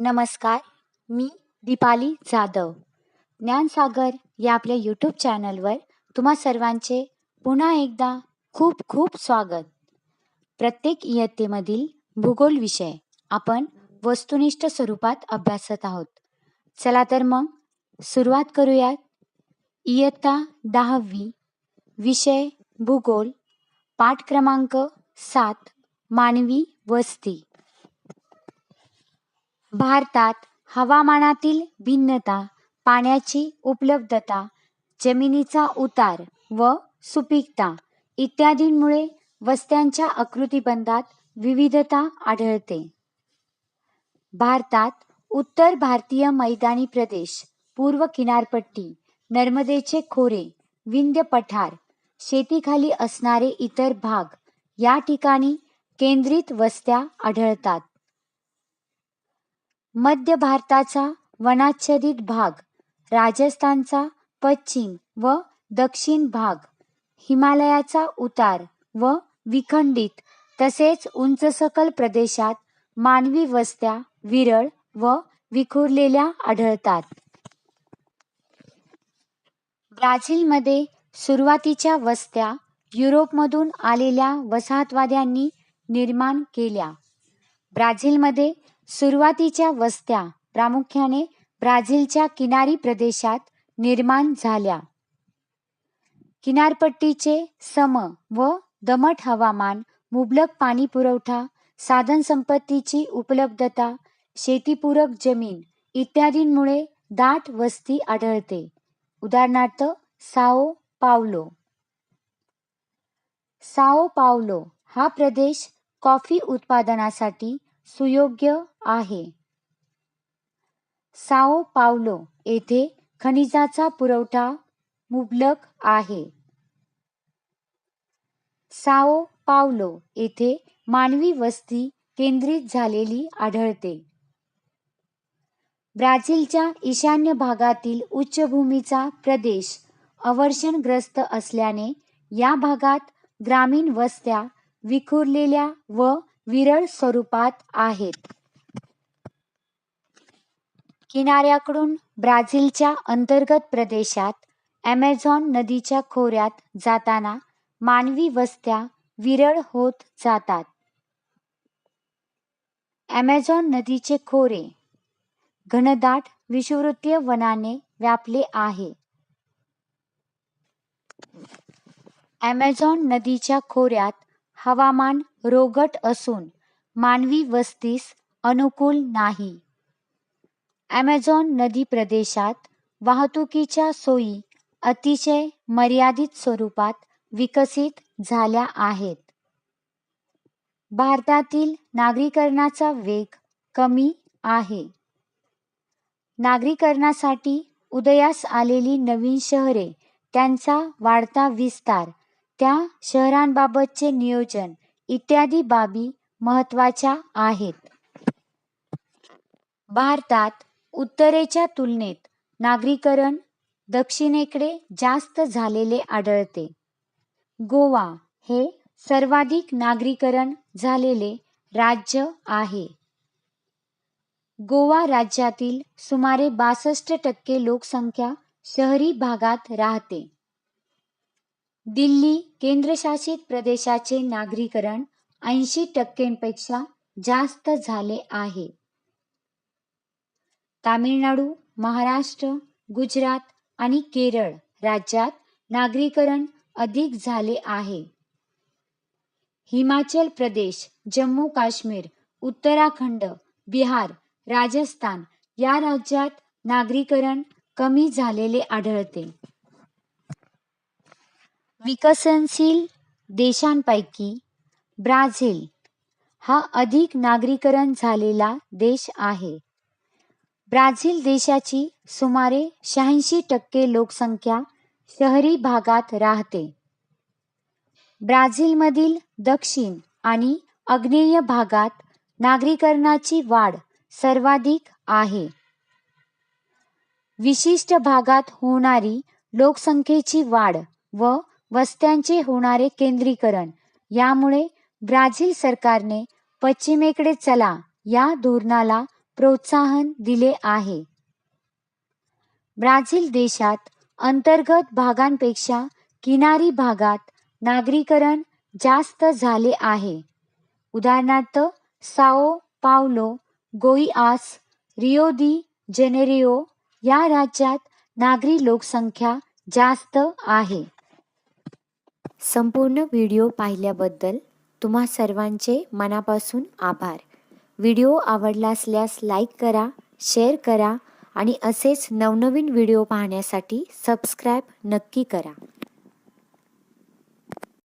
नमस्कार, मी दीपाली जाधव. ज्ञानसागर या आपल्या यूट्यूब चॅनलवर तुम्हा सर्वांचे पुन्हा एकदा खूप खूप स्वागत. प्रत्येक इयत्तेमधील भूगोल विषय आपण वस्तुनिष्ठ स्वरूपात अभ्यासत आहोत. चला तर मग सुरुवात करूयात. इयत्ता 10वी, विषय भूगोल, पाठ क्रमांक 7, मानवी वस्ती. भारतात हवामानातील भिन्नता, पाण्याची उपलब्धता, जमिनीचा उतार व सुपीकता इत्यादींमुळे वस्त्यांच्या आकृतिबंधात विविधता आढळते. भारतात उत्तर भारतीय मैदानी प्रदेश, पूर्व किनारपट्टी, नर्मदेचे खोरे, विंध्य पठार, शेतीखाली असणारे इतर भाग या ठिकाणी केंद्रित वस्त्या आढळतात. मध्य भारताचा वनाच्छादित भाग, राजस्थानचा पश्चिम व दक्षिण भाग, हिमालयाचा उतार व विखंडित तसेच उंचसखल प्रदेशात मानवी वस्त्या विरळ व विखुरलेल्या आढळतात. ब्राझीलमध्ये सुरुवातीच्या वस्त्या युरोपमधून आलेल्या वसाहतवाद्यांनी निर्माण केल्या. ब्राझीलमध्ये सुरुवातीच्या वस्त्या प्रामुख्याने ब्राझीलच्या किनारी प्रदेशात निर्माण झाल्या. किनारपट्टीचे सम व दमट हवामान, मुबलक पाणी पुरवठा, साधनसंपत्तीची उपलब्धता, शेतीपूरक जमीन इत्यादींमुळे दाट वस्ती आढळते. उदाहरणार्थ साओ पावलो. साओ पावलो हा प्रदेश कॉफी उत्पादनासाठी सुयोग्य आहे. साओ पावलो येथे खनिजाचा पुरवठा मुबलक आहे. साओ पावलो येथे मानवी वस्ती केंद्रित झालेली आढळते. ब्राझीलच्या ईशान्य भागातील उच्चभूमीचा प्रदेश अवर्षणग्रस्त असल्याने या भागात ग्रामीण वस्त्या विखुरलेल्या व विरळ स्वरूपात आहेत. किनाऱ्याकडून ब्राझीलच्या अंतर्गत प्रदेशात ॲमेझॉन नदीच्या खोऱ्यात जाताना मानवी वस्त्या विरळ होत जातात. ॲमेझॉन नदीचे खोरे घनदाट विषुववृत्तीय वनाने व्यापले आहे. ॲमेझॉन नदीच्या खोऱ्यात हवामान रोगट असून मानवी वस्तीस अनुकूल नाही. ॲमेझॉन नदी प्रदेशात वाहतुकीच्या सोयी अतिशय मर्यादित स्वरूपात विकसित झाल्या आहेत. भारतातील नागरीकरणाचा वेग कमी आहे. नागरीकरणासाठी उदयास आलेली नवीन शहरे, त्यांचा वाढता विस्तार, त्या शहरांबाबतचे नियोजन इत्यादी बाबी महत्त्वाच्या आहेत. भारतात उत्तरेच्या तुलनेत नागरीकरण दक्षिणेकडे जास्त झालेले आढळते. गोवा हे सर्वाधिक नागरीकरण झालेले राज्य आहे. गोवा राज्यातील सुमारे 62% लोकसंख्या शहरी भागात राहते. दिल्ली केंद्रशासित प्रदेशाचे नागरीकरण 80% जास्त झाले आहे. तामिळनाडू, महाराष्ट्र, गुजरात आणि केरळ राज्यात नागरीकरण अधिक झाले आहे. हिमाचल प्रदेश, जम्मू काश्मीर, उत्तराखंड, बिहार, राजस्थान या राज्यात नागरीकरण कमी झालेले आढळते. विकसनशील देशांपैकी ब्राझील हा अधिक नागरीकरण झालेला देश आहे. ब्राझील देशाची सुमारे 86% लोकसंख्या शहरी भागात राहते. ब्राझीलमधील दक्षिण आणि आग्नेय भागात नागरीकरणाची वाढ सर्वाधिक आहे. विशिष्ट भागात होणारी लोकसंख्येची वाढ व वस्त्यांचे होणारे केंद्रीकरण यामुळे ब्राझील सरकारने पश्चिमेकडे चला या धोरणाला प्रोत्साहन दिले आहे. ब्राझील देशात अंतर्गत भागांपेक्षा किनारी भागात नागरीकरण जास्त झाले आहे. उदाहरणार्थ साओ पावलो, गोइआस, रियो दी जेनेरिओ या राज्यात नागरी लोकसंख्या जास्त आहे. संपूर्ण व्हिडिओ पाहिल्याबद्दल तुम्हा सर्वांचे मनापासून आभार. व्हिडिओ आवडला असल्यास लाईक करा, शेअर करा आणि असेच नवनवीन व्हिडिओ पाहण्यासाठी सबस्क्राईब नक्की करा.